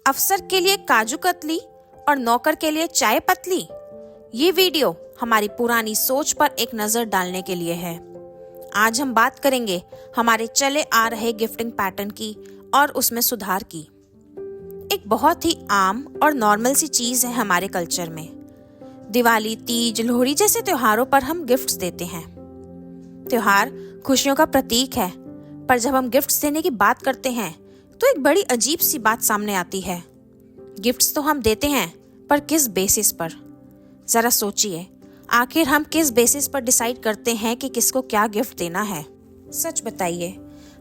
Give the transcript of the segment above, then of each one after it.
अफसर के लिए काजू कतली और नौकर के लिए चाय पतली। ये वीडियो हमारी पुरानी सोच पर एक नजर डालने के लिए है। आज हम बात करेंगे हमारे चले आ रहे गिफ्टिंग पैटर्न की और उसमें सुधार की। एक बहुत ही आम और नॉर्मल सी चीज है हमारे कल्चर में। दिवाली, तीज, लोहड़ी जैसे त्योहारों पर हम गिफ्ट्स देते हैं। त्योहार खुशियों का प्रतीक है, पर जब हम गिफ्ट्स देने की बात करते हैं तो एक बड़ी अजीब सी बात सामने आती है। गिफ्ट्स तो हम देते हैं, पर किस बेसिस पर? जरा सोचिए, आखिर हम किस बेसिस पर डिसाइड करते हैं कि किसको क्या गिफ्ट देना है? सच बताइए,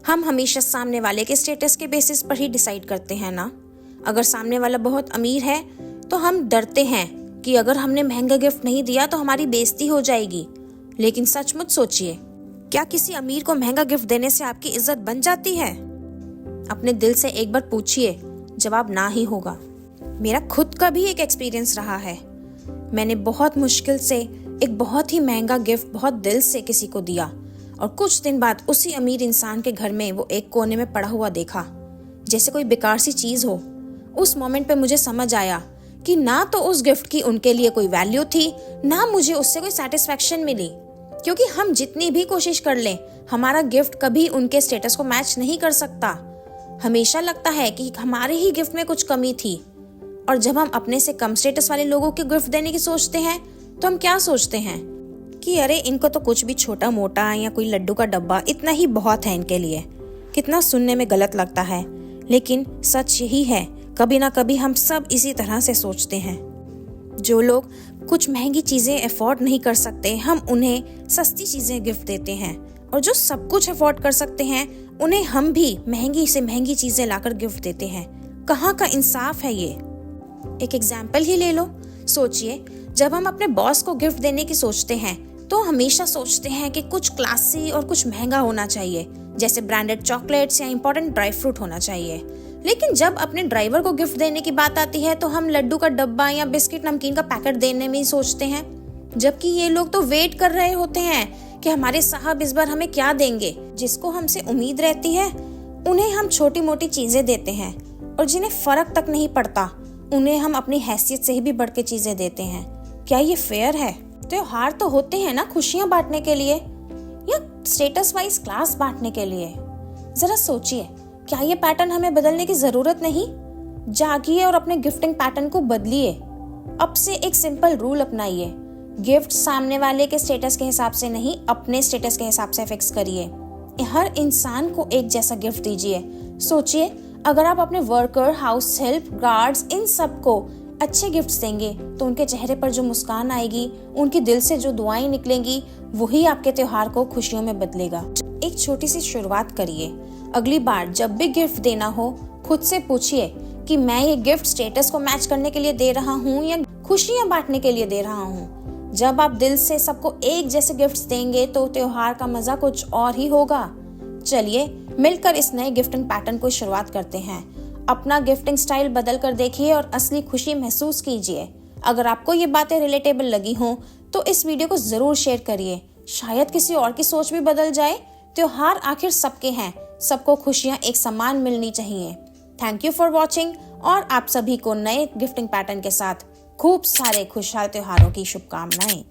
हम हमेशा सामने वाले के स्टेटस के बेसिस पर ही डिसाइड करते हैं ना? अगर सामने वाला बहुत अमीर है तो हम डरते हैं कि अगर हमने महंगा गिफ्ट नहीं दिया तो हमारी बेइज्जती हो जाएगी। लेकिन सचमुच सोचिए, क्या किसी अमीर को महंगा गिफ्ट देने से आपकी इज्जत बन जाती है? अपने दिल से एक बार पूछिए, जवाब ना ही होगा। मेरा खुद का भी एक एक्सपीरियंस रहा है। मैंने बहुत मुश्किल से एक बहुत ही महंगा गिफ्ट बहुत दिल से किसी को दिया और कुछ दिन बाद उसी अमीर इंसान के घर में वो एक कोने में पड़ा हुआ देखा, जैसे कोई बेकार सी चीज हो। उस मोमेंट पे मुझे समझ आया कि ना तो उस गिफ्ट की उनके लिए कोई वैल्यू थी, ना मुझे उससे कोई सेटिस्फेक्शन मिली। क्योंकि हम जितनी भी कोशिश कर लें, हमारा गिफ्ट कभी उनके स्टेटस को मैच नहीं कर सकता। हमेशा लगता है कि हमारे ही गिफ्ट में कुछ कमी थी। और जब हम अपने से कम स्टेटस वाले लोगों के गिफ्ट देने की सोचते हैं तो हम क्या सोचते हैं कि अरे इनको तो कुछ भी छोटा मोटा या कोई लड्डू का डब्बा इतना ही बहुत है इनके लिए। कितना सुनने में गलत लगता है, लेकिन सच यही है, कभी ना कभी हम सब इसी तरह से सोचते हैं। जो लोग कुछ महंगी चीजें अफोर्ड नहीं कर सकते, हम उन्हें सस्ती चीजें गिफ्ट देते हैं, और जो सब कुछ अफोर्ड कर सकते हैं उन्हें हम भी महंगी से महंगी चीजें लाकर गिफ्ट देते हैं। कहाँ का इंसाफ है ये? एक एग्जाम्पल ही ले लो। सोचिए, जब हम अपने बॉस को गिफ्ट देने की सोचते हैं तो हमेशा सोचते हैं कि कुछ क्लासी और कुछ महंगा होना चाहिए, जैसे ब्रांडेड चॉकलेट्स या इंपॉर्टेंट ड्राई फ्रूट होना चाहिए। लेकिन जब अपने ड्राइवर को गिफ्ट देने की बात आती है तो हम लड्डू का डब्बा या बिस्किट नमकीन का पैकेट देने में ही सोचते हैं, जबकि ये लोग तो वेट कर रहे होते हैं कि हमारे साहब इस बार हमें क्या देंगे। जिसको हमसे उम्मीद रहती है उन्हें हम छोटी मोटी चीजें देते हैं, और जिन्हें फर्क तक नहीं पड़ता उन्हें हम अपनी हैसियत से भी बढ़ के चीजें देते हैं। क्या ये फेयर है? त्योहार तो होते हैं ना खुशियां बांटने के लिए, या स्टेटस वाइज क्लास बांटने के लिए। जरा सोचिए, क्या ये पैटर्न हमें बदलने की जरूरत नहीं? जागिए और अपने गिफ्टिंग पैटर्न को बदलिए। अब से एक सिंपल रूल अपनाइए, गिफ्ट सामने वाले के स्टेटस के हिसाब से नहीं, अपने स्टेटस के हिसाब से फिक्स करिए। हर इंसान को एक जैसा गिफ्ट दीजिए। सोचिए, अगर आप अपने वर्कर, हाउस हेल्प, गार्ड्स, इन सबको अच्छे गिफ्ट्स देंगे तो उनके चेहरे पर जो मुस्कान आएगी, उनके दिल से जो दुआएं निकलेंगी, वही आपके त्योहार को खुशियों में बदलेगा। एक छोटी सी शुरुआत करिए। अगली बार जब भी गिफ्ट देना हो, खुद से पूछिए कि मैं ये गिफ्ट स्टेटस को मैच करने के लिए दे रहा हूँ या खुशियां बांटने के लिए दे रहा हूँ। जब आप दिल से सबको एक जैसे गिफ्ट्स देंगे तो त्योहार का मजा कुछ और ही होगा। चलिए मिलकर इस नए गिफ्टिंग पैटर्न को शुरुआत करते हैं। अपना गिफ्टिंग स्टाइल बदल कर देखिए और असली खुशी महसूस कीजिए। अगर आपको ये बातें रिलेटेबल लगी हों तो इस वीडियो को जरूर शेयर करिए। शायद किसी और की सोच भी बदल जाए। त्योहार आखिर सबके हैं, सबको खुशियां एक समान मिलनी चाहिए। थैंक यू फॉर वॉचिंग, और आप सभी को नए गिफ्टिंग पैटर्न के साथ खूब सारे खुशहाल त्योहारों की शुभकामनाएं।